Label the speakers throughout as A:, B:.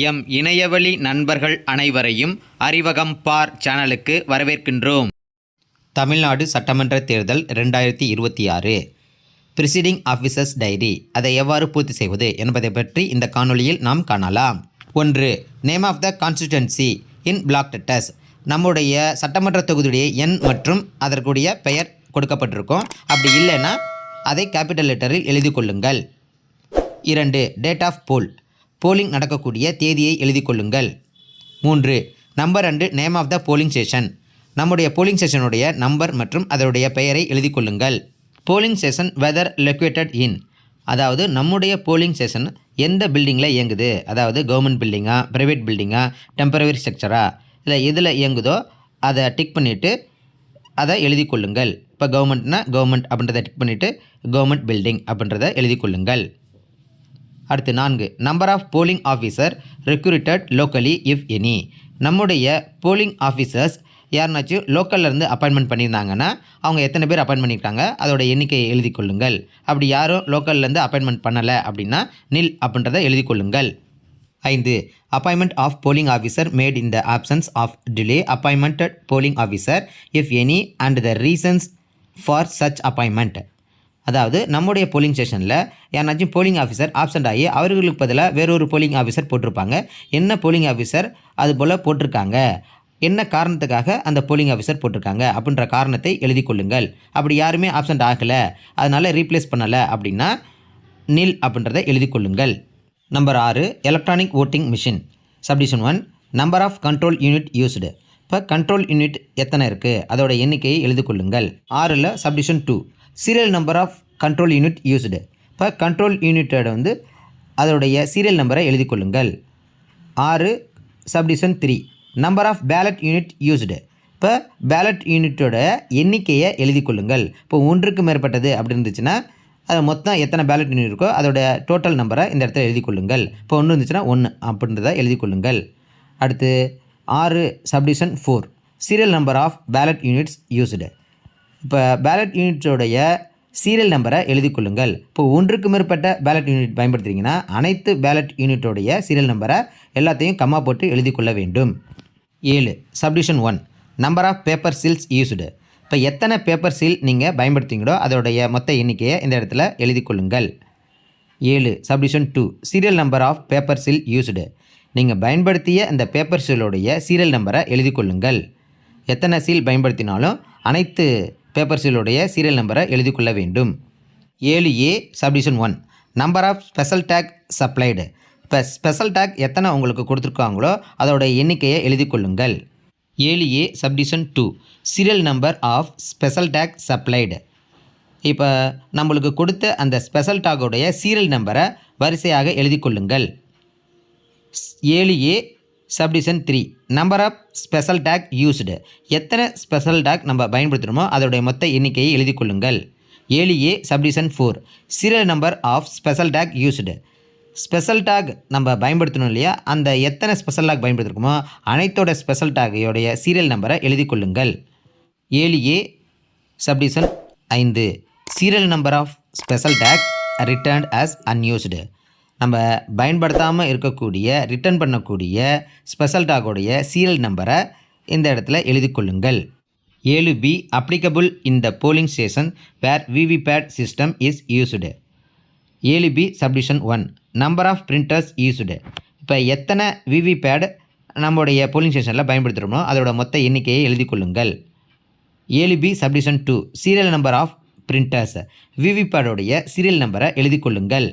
A: M இணையவழி நண்பர்கள் அனைவரையும் அறிவகம் பார் சேனலுக்கு வரவேற்கின்றோம். தமிழ்நாடு சட்டமன்ற தேர்தல் 2026 ப்ரிசைடிங் ஆஃபீஸர்ஸ் டைரி அதை எவ்வாறு பூர்த்தி செய்வது என்பதை பற்றி இந்த காணொளியில் நாம் காணலாம். 1. Name of the constituency in block letters. நம்முடைய சட்டமன்ற தொகுதியுடைய எண் மற்றும் அதற்குரிய பெயர் கொடுக்கப்பட்டிருக்கும். அப்படி இல்லைன்னா அதை கேபிட்டல் லெட்டரில் எழுதி கொள்ளுங்கள். 2. Date of pole. போலிங் நடக்கக்கூடிய தேதியை எழுதி கொள்ளுங்கள். 3. Number and name of the polling station. நம்முடைய போலிங் ஸ்டேஷனுடைய நம்பர் மற்றும் அதனுடைய பெயரை எழுதி கொள்ளுங்கள். Polling station whether located in, அதாவது நம்முடைய போலிங் ஸ்டேஷன் எந்த பில்டிங்கில் இயங்குது, அதாவது கவர்மெண்ட் பில்டிங்கா, ப்ரைவேட் பில்டிங்கா, டெம்பரவரி ஸ்ட்ரக்சரா, இல்லை எதில் இயங்குதோ அதை டிக் பண்ணிவிட்டு அதை எழுதி கொள்ளுங்கள். இப்போ கவர்மெண்ட்னா கவர்மெண்ட் அப்படின்றத டிக் பண்ணிவிட்டு கவர்மெண்ட் பில்டிங் அப்படின்றத எழுதி கொள்ளுங்கள். அடுத்து 4. Number of polling officer recruited locally if any. நம்முடைய போலிங் ஆஃபீஸர்ஸ் யாருனாச்சும் லோக்கல்லேருந்து அப்பாயின்மெண்ட் பண்ணியிருந்தாங்கன்னா அவங்க எத்தனை பேர் அப்பாயின்ட் பண்ணியிருக்காங்க அதோட எண்ணிக்கையை எழுதி கொள்ளுங்கள். அப்படி யாரும் லோக்கல்லேருந்து அப்பாயின்மெண்ட் பண்ணலை அப்படின்னா நில் அப்படின்றத எழுதி கொள்ளுங்கள். 5. Appointment of polling officer made in the absence of duly appointed polling officer if any and the reasons for such appointment. அதாவது நம்முடைய போலிங் ஸ்டேஷனில் யாராச்சும் போலிங் ஆஃபீஸர் ஆப்சண்ட் ஆகி அவர்களுக்கு பதிலாக வேறொரு போலிங் ஆஃபீஸர் போட்டிருப்பாங்க. என்ன போலிங் ஆஃபீஸர் அது போல் போட்டிருக்காங்க, என்ன காரணத்துக்காக அந்த போலிங் ஆஃபீஸர் போட்டிருக்காங்க அப்படின்ற காரணத்தை எழுதி கொள்ளுங்கள். அப்படி யாருமே ஆப்சண்ட் ஆகலை, அதனால் ரீப்ளேஸ் பண்ணலை அப்படின்னா நில் அப்படின்றத எழுதி கொள்ளுங்கள். Number 6. Electronic voting machine. Subdivision 1. Number of control unit used. இப்போ கண்ட்ரோல் யூனிட் எத்தனை இருக்குது அதோட எண்ணிக்கையை எழுதி கொள்ளுங்கள். 6ல் subdivision 2. Serial number of control unit used. இப்போ கண்ட்ரோல் யூனிட்டோட அதோடைய சீரியல் நம்பரை எழுதி கொள்ளுங்கள். 6 subdivision 3. Number of ballot unit used. இப்போ பேலட் யூனிட்டோட எண்ணிக்கையை எழுதி கொள்ளுங்கள். இப்போ ஒன்றுக்கு மேற்பட்டது அப்படி இருந்துச்சுன்னா அது மொத்தம் எத்தனை பேலட் யூனிட் இருக்கோ அதோட டோட்டல் நம்பரை இந்த இடத்துல எழுதி கொள்ளுங்கள். இப்போ 1 இருந்துச்சுன்னா 1 அப்படின்றத எழுதி கொள்ளுங்கள். அடுத்து 6 subdivision 4. Serial number of ballot units used. இப்போ பேலட் யூனிட்டோடைய சீரியல் நம்பரை எழுதி கொள்ளுங்கள். இப்போ ஒன்றுக்கு மேற்பட்ட பேலட் யூனிட் பயன்படுத்துகிறீங்கன்னா அனைத்து பேலட் யூனிட்டோடைய சீரியல் நம்பரை எல்லாத்தையும் கம்மா போட்டு எழுதி கொள்ள வேண்டும். 7 subdivision 1. Number of paper seals used. இப்போ எத்தனை பேப்பர் சீல் நீங்கள் பயன்படுத்துகிறீங்களோ அதோடைய மொத்த எண்ணிக்கையை இந்த இடத்துல எழுதி கொள்ளுங்கள். 7 subdivision 2. Serial number of paper seal used. நீங்கள் பயன்படுத்திய அந்த பேப்பர் சீலோடைய சீரியல் நம்பரை எழுதி கொள்ளுங்கள். எத்தனை சீல் பயன்படுத்தினாலும் அனைத்து பேப்பர் சீலோடைய சீரியல் நம்பரை எழுதி கொள்ள வேண்டும். 7A subdivision 1. Number of special tag supplied. இப்போ ஸ்பெஷல் டேக் எத்தனை உங்களுக்கு கொடுத்துருக்காங்களோ அதோட எண்ணிக்கையை எழுதி கொள்ளுங்கள். 7A subdivision 2. Serial number of special tag supplied. இப்போ நம்மளுக்கு கொடுத்த அந்த ஸ்பெஷல் டேக்கோடைய சீரியல் நம்பரை வரிசையாக எழுதி கொள்ளுங்கள். 7A subdivision 3. Number of special tag used. எத்தனை ஸ்பெஷல் டேக் நம்ம பயன்படுத்துகிறோமோ அதோடைய மொத்த எண்ணிக்கையை எழுதி கொள்ளுங்கள். 7A subdivision 4. Serial number of special tag used. Special tag நம்ம பயன்படுத்தணும் இல்லையா, அந்த எத்தனை ஸ்பெஷல் டேக் பயன்படுத்திருக்கோமோ அனைத்தோட ஸ்பெஷல் டேக்கையோடைய சீரியல் நம்பரை எழுதி கொள்ளுங்கள். 7A subdivision 5. Serial number of special tag returned as unused. நம்ம பயன்படுத்தாமல் இருக்கக்கூடிய ரிட்டர்ன் பண்ணக்கூடிய ஸ்பெஷல் டாகோடைய சீரியல் நம்பரை இந்த இடத்துல எழுதி கொள்ளுங்கள். 7B applicable in the polling station where VVPAT system is used. 7B subdivision 1. Number of printers used. இப்போ எத்தனை விவிபேட் நம்முடைய போலிங் ஸ்டேஷனில் பயன்படுத்துகிறோமோ அதோட மொத்த எண்ணிக்கையை எழுதி கொள்ளுங்கள். 7B subdivision 2. Serial number of printers. விவிபேடோடைய சீரியல் நம்பரை எழுதி கொள்ளுங்கள்.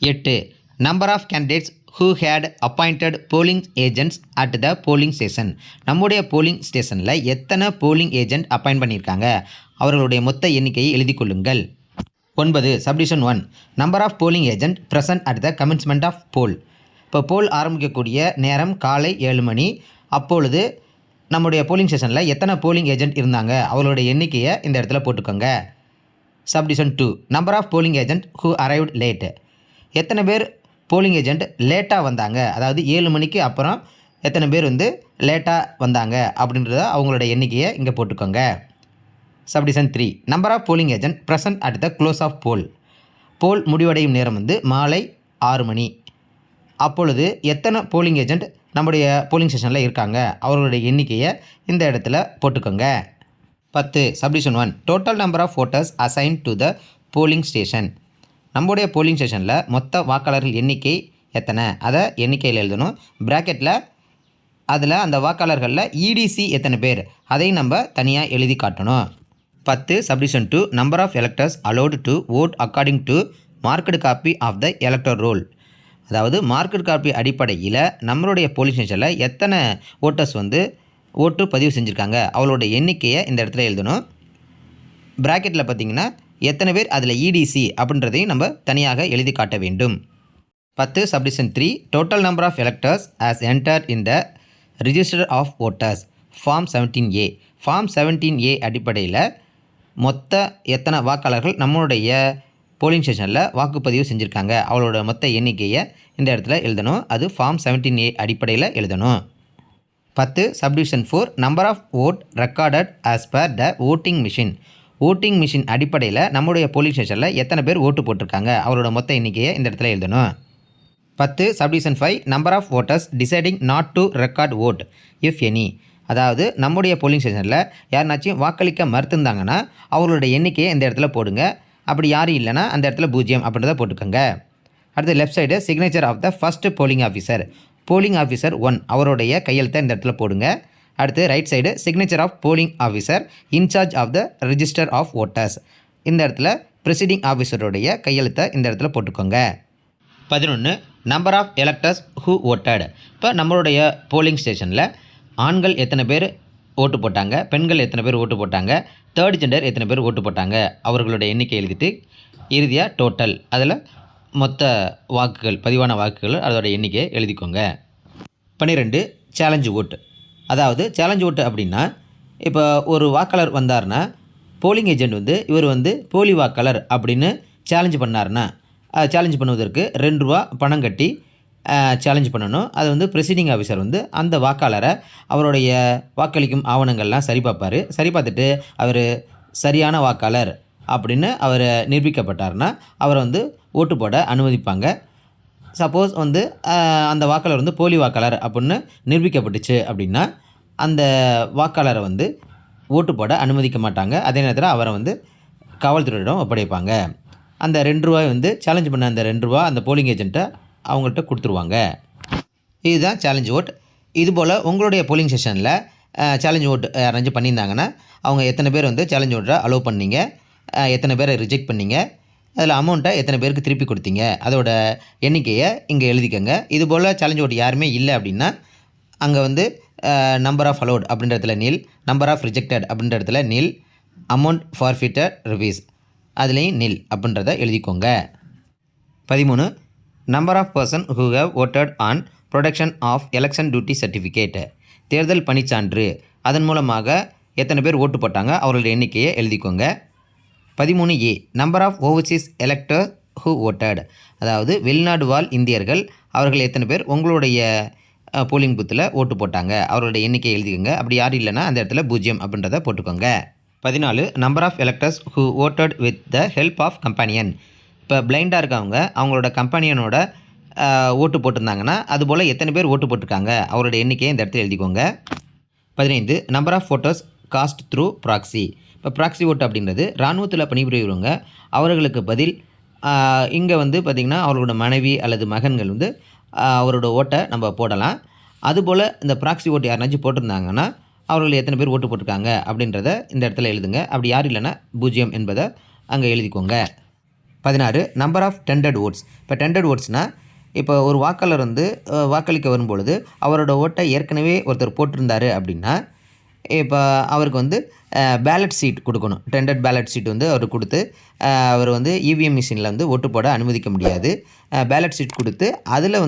A: 8. Number of candidates who had appointed polling agents at the polling station. நம்முடைய போலிங் ஸ்டேஷனில் எத்தனை போலிங் ஏஜென்ட் அப்பாயிண்ட் பண்ணியிருக்காங்க அவர்களுடைய மொத்த எண்ணிக்கையை எழுதி கொள்ளுங்கள். 9 subdivision 1. Number of polling agent present at the commencement of poll. இப்போ போல் ஆரம்பிக்கக்கூடிய நேரம் காலை 7 மணி. அப்பொழுது நம்முடைய போலிங் ஸ்டேஷனில் எத்தனை போலிங் ஏஜென்ட் இருந்தாங்க அவர்களுடைய எண்ணிக்கையை இந்த இடத்துல போட்டுக்கோங்க. Subdivision 2. Number of polling agent who arrived late. எத்தனை பேர் போலிங் ஏஜென்ட் லேட்டாக வந்தாங்க, அதாவது 7 மணிக்கு அப்புறம் எத்தனை பேர் லேட்டாக வந்தாங்க அப்படின்றத அவங்களோட எண்ணிக்கையை இங்கே போட்டுக்கோங்க. Subdivision 3. Number of polling agent present at the close of poll. Poll முடிவடையும் நேரம் மாலை 6 மணி. அப்பொழுது எத்தனை போலிங் ஏஜெண்ட் நம்முடைய போலிங் ஸ்டேஷனில் இருக்காங்க அவர்களுடைய எண்ணிக்கையை இந்த இடத்துல போட்டுக்கோங்க. 10 subdivision 1 total number of voters assign to the polling station. நம்முடைய போலிங் ஸ்டேஷனில் மொத்த வாக்காளர்கள் எண்ணிக்கை எத்தனை அதை எண்ணிக்கையில் எழுதணும். ப்ராக்கெட்டில் அதில் அந்த வாக்காளர்களில் இடிசி எத்தனை பேர் அதையும் நம்ம தனியாக எழுதி காட்டணும். 10 subdivision 2 number of electors allowed to vote according to marked copy of the elector roll. அதாவது மார்க்கெட் காப்பி அடிப்படையில் நம்மளுடைய போலிங் ஸ்டேஷனில் எத்தனை ஓட்டர்ஸ் ஓட்டு பதிவு செஞ்சுருக்காங்க அவளோட எண்ணிக்கையை இந்த இடத்துல எழுதணும். ப்ராக்கெட்டில் பார்த்திங்கன்னா எத்தனை பேர் அதில் இடிசி அப்படின்றதையும் நம்ம தனியாக எழுதி காட்ட வேண்டும். 10 subdivision 3 total number of electors as enter in the register of voters form 17A. Form 17A அடிப்படையில் மொத்த எத்தனை வாக்காளர்கள் நம்மளுடைய போலிங் ஸ்டேஷனில் வாக்குப்பதிவு செஞ்சுருக்காங்க அவளோட மொத்த எண்ணிக்கையை இந்த இடத்துல எழுதணும். அது ஃபார்ம் 17A அடிப்படையில் எழுதணும். 10 subdivision 4 number of vote recorded as per the voting machine. Voting machine அடிப்படையில் நம்முடைய போலிங் ஸ்டேஷனில் எத்தனை பேர் ஓட்டு போட்டிருக்காங்க அவரோட மொத்த எண்ணிக்கையை இந்த இடத்துல எழுதணும். 10 subdivision 5 number of voters deciding not to record vote if any. அதாவது நம்முடைய போலிங் ஸ்டேஷனில் யாருனாச்சும் வாக்களிக்க மறுத்திருந்தாங்கன்னா அவங்களோட எண்ணிக்கையை இந்த இடத்துல போடுங்க. அப்படி யாரும் இல்லைன்னா அந்த இடத்துல 0 அப்படின்றத போட்டுக்கோங்க. அடுத்து left side signature of the first polling officer. Polling officer 1 அவருடைய கையெழுத்தை இந்த இடத்துல போடுங்க. அடுத்து right side signature of polling officer in charge of the register of voters. இந்த இடத்துல ப்ரிசைடிங் ஆஃபீஸருடைய கையெழுத்தை இந்த இடத்துல போட்டுக்கோங்க. 11 number of electors who voted. இப்போ நம்மளுடைய போலிங் ஸ்டேஷனில் ஆண்கள் எத்தனை பேர் ஓட்டு போட்டாங்க, பெண்கள் எத்தனை பேர் ஓட்டு போட்டாங்க, தேர்ட் ஜெண்டர் எத்தனை பேர் ஓட்டு போட்டாங்க அவர்களோட எண்ணிக்கை எழுதிட்டு இறுதியாக டோட்டல் அதில் மொத்த வாக்குகள் பதிவான வாக்குகள் அதோட எண்ணிக்கையை எழுதிக்கோங்க. 12 சேலஞ்சு ஓட்டு. அதாவது சேலஞ்சு ஓட்டு அப்படின்னா இப்போ ஒரு வாக்காளர் வந்தார்னா போலிங் ஏஜெண்ட் இவர் போலி வாக்காளர் அப்படின்னு சேலஞ்சு பண்ணார்னா சேலஞ்சு பண்ணுவதற்கு 2 ரூபா பணம் கட்டி சேலஞ்ச் பண்ணணும். அது ப்ரிசைடிங் ஆஃபீஸர் அந்த வாக்காளரை அவருடைய வாக்களிக்கும் ஆவணங்கள்லாம் சரி பார்ப்பார். சரி பார்த்துட்டு அவர் சரியான வாக்காளர் அப்படின்னு அவர் நிரூபிக்கப்பட்டார்னா அவரை ஓட்டு போட அனுமதிப்பாங்க. சப்போஸ் அந்த வாக்காளர் போலி வாக்காளர் அப்படின்னு நிரூபிக்கப்பட்டுச்சு அப்படின்னா அந்த வாக்காளரை ஓட்டு போட அனுமதிக்க மாட்டாங்க. அதே நேரத்தில் அவரை காவல்துறையிடம் ஒப்படைப்பாங்க. அந்த 2 ரூபாய் சேலஞ்ச் பண்ண அந்த 2 ரூபா அந்த போலிங் ஏஜென்ட்டை அவங்கள்ட்ட கொடுத்துருவாங்க. இதுதான் சேலஞ்ச் ஓட். இதுபோல் உங்களுடைய போலிங் ஸ்டேஷனில் சேலஞ்ச் ஓட் அரேஞ்ச் பண்ணியிருந்தாங்கன்னா அவங்க எத்தனை பேர் சேலஞ்ச் ஓட்டை அலோவ் பண்ணீங்க, எத்தனை பேரை ரிஜெக்ட் பண்ணீங்க, அதில் அமௌண்ட்டை எத்தனை பேருக்கு திருப்பி கொடுத்தீங்க அதோட எண்ணிக்கையை இங்கே எழுதிக்கங்க. இதுபோல் சேலஞ்ச் ஓட் யாருமே இல்லை அப்படின்னா அங்கே நம்பர் ஆஃப் அலோட் அப்படின்ற இடத்துல நில், நம்பர் ஆஃப் ரிஜெக்டட் அப்படின்ற இடத்துல நில், அமௌண்ட் ஃபார்ஃபிட்டட் ருபீஸ் அதுலேயும் நில் அப்படின்றத எழுதிக்கோங்க. 13 number of person who have voted on production of election duty certificate. தேர்தல் பணிச்சான்று அதன் மூலமாக எத்தனை பேர் ஓட்டு போட்டாங்க அவர்களுடைய எண்ணிக்கையை எழுதிக்கோங்க. 13A number of overseas elector who voted. அதாவது வெளிநாடு வாழ் இந்தியர்கள் அவர்கள் எத்தனை பேர் உங்களுடைய போலிங் பூத்தில் ஓட்டு போட்டாங்க அவர்களுடைய எண்ணிக்கையை எழுதிக்கோங்க. அப்படி யாரும் இல்லைன்னா அந்த இடத்துல 0 அப்படின்றத போட்டுக்கோங்க. 14 number of electors who voted with the help of companion. இப்போ பிளைண்டாக இருக்கவங்க அவங்களோட கம்பெனியனோட ஓட்டு போட்டிருந்தாங்கன்னா அதுபோல் எத்தனை பேர் ஓட்டு போட்டிருக்காங்க அவரோட எண்ணிக்கையை இந்த இடத்துல எழுதிக்கோங்க. 15 number of votes cast through proxy. இப்போ ப்ராக்ஸி ஓட்டு அப்படின்றது இராணுவத்தில் பணிபுரிகிறவங்க அவர்களுக்கு பதில் இங்கே பார்த்திங்கன்னா அவர்களோட மனைவி அல்லது மகன்கள் அவரோட ஓட்டை நம்ம போடலாம். அதுபோல் இந்த ப்ராக்ஸி ஓட்டு யாருனாச்சும் போட்டிருந்தாங்கன்னா அவர்கள் எத்தனை பேர் ஓட்டு போட்டிருக்காங்க அப்படின்றத இந்த இடத்துல எழுதுங்க. அப்படி யாரும் இல்லைன்னா 0 என்பதை அங்கே எழுதிக்கோங்க. 16 நம்பர் ஆஃப் டெண்டர்ட் ஓட்ஸ். இப்போ டெண்டர்ட் ஓட்ஸ்னால் இப்போ ஒரு வாக்காளர் வாக்களிக்க வரும்பொழுது அவரோட ஓட்டை ஏற்கனவே ஒருத்தர் போட்டிருந்தார் அப்படின்னா இப்போ அவருக்கு பேலட் சீட் கொடுக்கணும். டெண்டர்ட் பேலட் சீட் அவர் கொடுத்து அவர் இவிஎம் மிஷினில் ஓட்டு போட அனுமதிக்க முடியாது. பேலட் சீட் கொடுத்து அதில்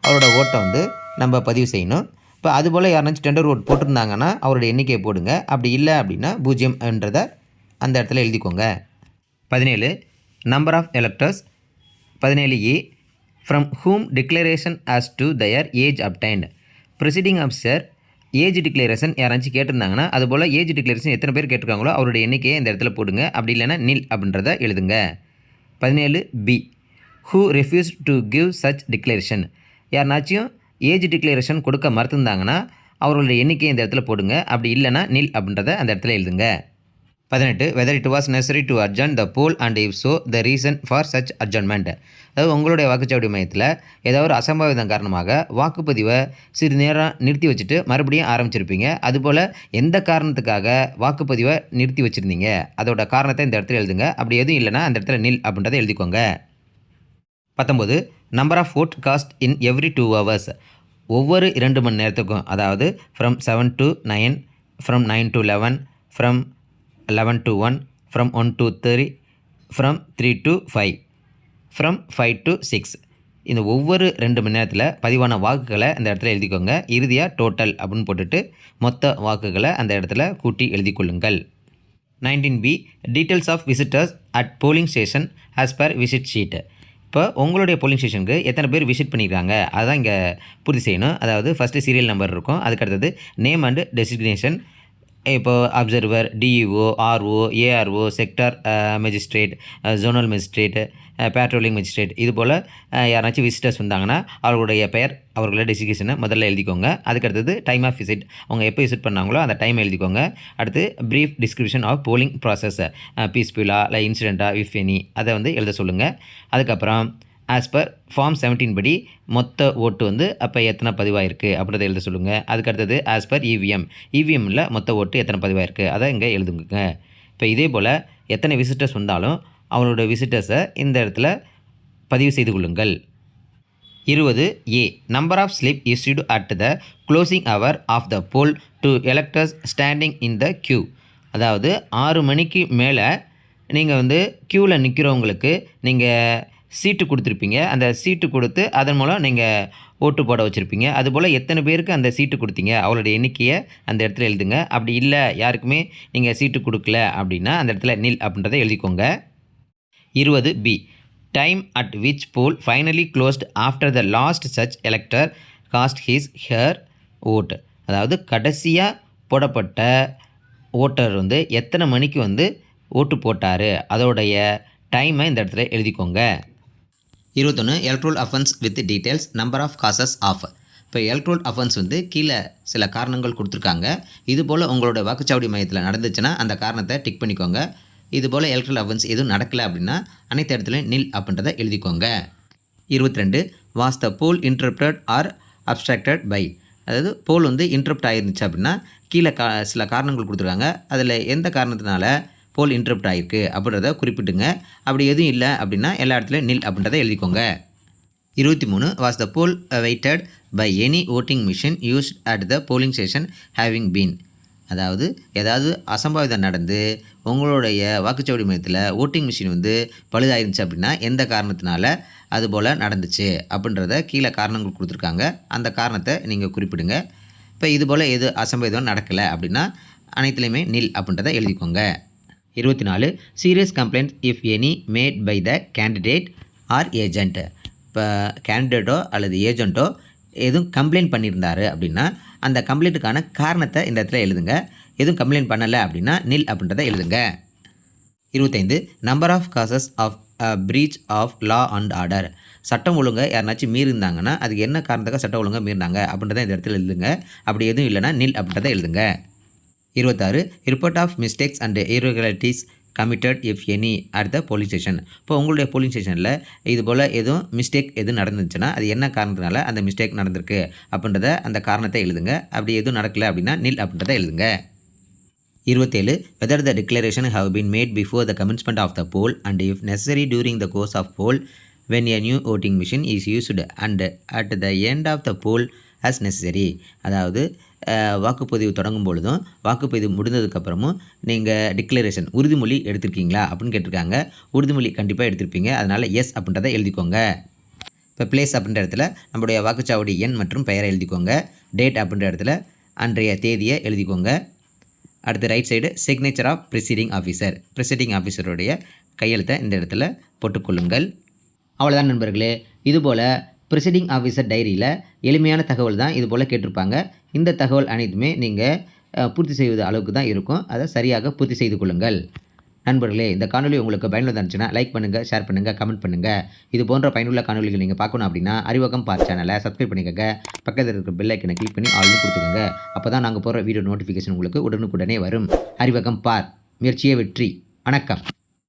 A: அவரோட ஓட்டை நம்ம பதிவு செய்யணும். இப்போ அதுபோல் யாருனாச்சும் டெண்டர் ஓட் போட்டிருந்தாங்கன்னா அவரோட எண்ணிக்கையை போடுங்க. அப்படி இல்லை அப்படின்னா 0 என்றதை அந்த இடத்துல எழுதிக்கோங்க. 17 number of electors. 17A from whom declaration as to their age obtained. Presiding officer age declaration யாராச்சும் கேட்டிருந்தாங்கன்னா அதுபோல் ஏஜ் டிக்ளரேஷன் எத்தனை பேர் கேட்டிருக்காங்களோ அவருடைய எண்ணிக்கையை இந்த இடத்துல போடுங்க. அப்படி இல்லைன்னா நில் அப்படின்றத எழுதுங்க. 17B who refuse to give such declaration. யாருனாச்சும் ஏஜ் டிக்ளரேஷன் கொடுக்க மறுத்திருந்தாங்கன்னா அவர்களுடைய எண்ணிக்கை இந்த இடத்துல போடுங்க. அப்படி இல்லைன்னா நில் அப்படின்றத அந்த இடத்துல எழுதுங்க. 18 whether it was necessary to adjourn the poll and if so the reason for such adjournment. அதாவது உங்களுடைய வாக்குச்சாவடி மையத்தில் ஏதாவது ஒரு அசம்பாவிதம் காரணமாக வாக்குப்பதிவை சிறிது நேரம் நிறுத்தி வச்சுட்டு மறுபடியும் ஆரம்பிச்சிருப்பீங்க. அதுபோல் எந்த காரணத்துக்காக வாக்குப்பதிவை நிறுத்தி வச்சுருந்தீங்க அதோட காரணத்தை இந்த இடத்துல எழுதுங்க. அப்படி எதுவும் இல்லைன்னா அந்த இடத்துல நில் அப்படின்றத எழுதிக்கோங்க. 19 number of vote cast in every 2 hours. ஒவ்வொரு 2 மணி நேரத்துக்கும், அதாவது from 7 to 9, from 9 to 11, from 11 to 1, from 1 to 3, from 3 to 5, from 5 to 6. இந்த ஒவ்வொரு 2 மணி நேரத்தில் பதிவான வாக்குகளை அந்த இடத்துல எழுதிக்கோங்க. இறுதியாக டோட்டல் அப்படின்னு போட்டுட்டு மொத்த வாக்குகளை அந்த இடத்துல கூட்டி எழுதிக்கொள்ளுங்கள். 19B details of visitors at polling station as per visit sheet. இப்போ உங்களுடைய போலிங் ஸ்டேஷனுக்கு எத்தனை பேர் விசிட் பண்ணியிருக்காங்க அதுதான் இங்கே பூர்த்தி செய்யணும். அதாவது ஃபஸ்ட்டு சீரியல் நம்பர் இருக்கும், அதுக்கடுத்தது நேம் அண்டு டெசிக்னேஷன். இப்போது observer, DEO, RO, ARO, sector magistrate, zonal magistrate, patrolling magistrate, இது போல் யாராச்சும் விசிட்டர்ஸ் வந்தாங்கன்னா அவர்களுடைய பெயர், அவர்களோட டெசிக்னேஷனை முதல்ல எழுதிக்கோங்க. அதுக்கடுத்தது டைம் ஆஃப் விசிட், அவங்க எப்போ விசிட் பண்ணாங்களோ அந்த டைம் எழுதிக்கோங்க. அடுத்து brief description of polling process, பீஸ்ஃபுல்லாக இல்லை இன்சிடெண்ட்டாக இஃப் எனி, அதை வந்து எழுத சொல்லுங்கள். அதுக்கப்புறம் ஆஸ் பர் ஃபார்ம் 17 படி மொத்த ஓட்டு அப்போ எத்தனை பதிவாயிருக்கு அப்படின்றத எழுத சொல்லுங்கள். அதுக்கடுத்தது ஆஸ் பர் இவிஎம்மில் மொத்த ஓட்டு எத்தனை பதிவாயிருக்கு அதை இங்கே எழுதுங்க. இப்போ இதே போல் எத்தனை விசிட்டர்ஸ் வந்தாலும் அவங்களோட விசிட்டர்ஸை இந்த இடத்துல பதிவு செய்து கொள்ளுங்கள். 20A number of slip issued at the closing hour of the poll to electors standing in the queue. அதாவது 6 மணிக்கு மேலே நீங்கள் க்யூவில் நிற்கிறவங்களுக்கு நீங்கள் சீட்டு கொடுத்துருப்பீங்க. அந்த சீட்டு கொடுத்து அதன் மூலம் நீங்கள் ஓட்டு போட வச்சுருப்பீங்க. அதுபோல் எத்தனை பேருக்கு அந்த சீட்டு கொடுத்தீங்க அவங்களோட எண்ணிக்கையை அந்த இடத்துல எழுதுங்க. அப்படி இல்லை யாருக்குமே நீங்கள் சீட்டு கொடுக்கல அப்படின்னா அந்த இடத்துல நில் அப்படின்றத எழுதிக்கோங்க. 20B time at which poll finally closed after the last such elector cast his her vote. அதாவது கடைசியாக போடப்பட்ட ஓட்டர் எத்தனை மணிக்கு ஓட்டு போட்டார் அதோடைய டைமை இந்த இடத்துல எழுதிக்கோங்க. 21 electoral offence with details number of cases of. இப்போ எலக்ட்ரோல் அஃபென்ஸ் கீழே சில காரணங்கள் கொடுத்துருக்காங்க. இதுபோல் உங்களோட வாக்குச்சாவடி மையத்தில் நடந்துச்சுன்னா அந்த காரணத்தை டிக் பண்ணிக்கோங்க. இதுபோல் எலக்ட்ரோல் அஃபென்ஸ் எதுவும் நடக்கலை அப்படின்னா அனைத்து இடத்துலையும் நில் அப்படின்றத எழுதிக்கோங்க. 22 was the poll interrupted or obstructed by. அதாவது போல் இன்டர்ப்ட் ஆகிருந்துச்சு அப்படின்னா கீழே சில காரணங்கள் கொடுத்துருக்காங்க. அதில் எந்த காரணத்தினால போல் இன்டர்ப்ட் ஆகிருக்கு அப்படின்றத குறிப்பிட்டுங்க. அப்படி எதுவும் இல்லை அப்படின்னா எல்லா இடத்துலையும் நில் அப்படின்றத எழுதிக்கோங்க. 23 was the poll vitiated by any voting machine used at the polling station having been. அதாவது ஏதாவது அசம்பாவிதம் நடந்து உங்களுடைய வாக்குச்சாவடி மையத்தில் ஓட்டிங் மிஷின் பழுதாயிருந்துச்சு அப்படின்னா எந்த காரணத்தினால அதுபோல் நடந்துச்சு அப்படின்றத கீழே காரணங்கள் கொடுத்துருக்காங்க. அந்த காரணத்தை நீங்கள் குறிப்பிடுங்க. இப்போ இதுபோல் எது அசம்பாவிதம் நடக்கலை அப்படின்னா அனைத்துலேயுமே நில் அப்படின்றத எழுதிக்கோங்க. 24 serious complaint if any made by the candidate or agent. இப்போ கேண்டிடேட்டோ அல்லது ஏஜென்ட்டோ எதுவும் கம்ப்ளைண்ட் பண்ணியிருந்தாரு அப்படின்னா அந்த கம்ப்ளைண்ட்டுக்கான காரணத்தை இந்த இடத்துல எழுதுங்க. எதுவும் கம்ப்ளைண்ட் பண்ணலை அப்படின்னா நில் அப்படின்றத எழுதுங்க. 25 number of cases of breach of law and order. சட்டம் ஒழுங்கை யாருனாச்சும் மீறிருந்தாங்கன்னா அதுக்கு என்ன காரணத்துக்காக சட்டம் ஒழுங்கை மீறினாங்க அப்படின்றத இந்த இடத்துல எழுதுங்க. அப்படி எதுவும் இல்லைன்னா நில் அப்படின்றத எழுதுங்க. 26 report of mistakes and irregularities committed if any at the polling station. இப்போ உங்களுடைய போலிங் ஸ்டேஷனில் இது போல் எதுவும் மிஸ்டேக் எதுவும் நடந்துச்சுன்னா அது என்ன காரணத்தினால அந்த மிஸ்டேக் நடந்திருக்கு அப்படின்றத அந்த காரணத்தை எழுதுங்க. அப்படி எதுவும் நடக்கலை அப்படின்னா நில் அப்படின்றத எழுதுங்க. 27 whether the declaration have been made before the commencement of the poll and if necessary during the course of poll when a new voting machine is used and at the end of the poll as necessary. அதாவது வாக்குப்பதிவு தொடங்கும் பொழுதும் வாக்குப்பதிவு முடிந்ததுக்கப்புறமும் நீங்கள் declaration உறுதிமொழி எடுத்திருக்கீங்களா அப்படின்னு கேட்டிருக்காங்க. உறுதிமொழி கண்டிப்பாக எடுத்திருப்பீங்க. அதனால் எஸ் அப்படின்றத எழுதிக்கோங்க. இப்போ பிளேஸ் அப்படின்ற இடத்துல நம்முடைய வாக்குச்சாவடி எண் மற்றும் பெயரை எழுதிக்கோங்க. டேட் அப்படின்ற இடத்துல அன்றைய தேதியை எழுதிக்கோங்க. அடுத்து right side signature of presiding officer, presiding ஆஃபீஸருடைய கையெழுத்தை இந்த இடத்துல போட்டுக்கொள்ளுங்கள். அவ்வளோதான் நண்பர்களே. இதுபோல் ப்ரிசைடிங் ஆஃபீஸர் டைரியில் எளிமையான தகவல் தான் இது போல் கேட்டிருப்பாங்க. இந்த தகவல் அனைத்துமே நீங்கள் பூர்த்தி செய்வது அளவுக்கு தான் இருக்கும். அதை சரியாக பூர்த்தி செய்து கொள்ளுங்கள். நண்பர்களே, இந்த காணொலி உங்களுக்கு பயனுள்ளதாக இருந்துச்சுன்னா லைக் பண்ணுங்கள், ஷேர் பண்ணுங்கள், கமெண்ட் பண்ணுங்கள். இது போன்ற பயனுள்ள காணொலிகள் நீங்கள் பார்க்கணும் அப்படின்னா அறிவகம் பார் சேனலை சப்ஸ்கிரைப் பண்ணிக்கோங்க. பக்கத்தில் இருக்கிற பெல் ஐக்கனை கிளிக் பண்ணி ஆல்னு கொடுத்துக்கோங்க. அப்போ தான் நாங்கள் போகிற வீடியோ நோட்டிஃபிகேஷன் உங்களுக்கு உடனுக்குடனே வரும். அறிவகம் பார், முயற்சியே வெற்றி. வணக்கம்.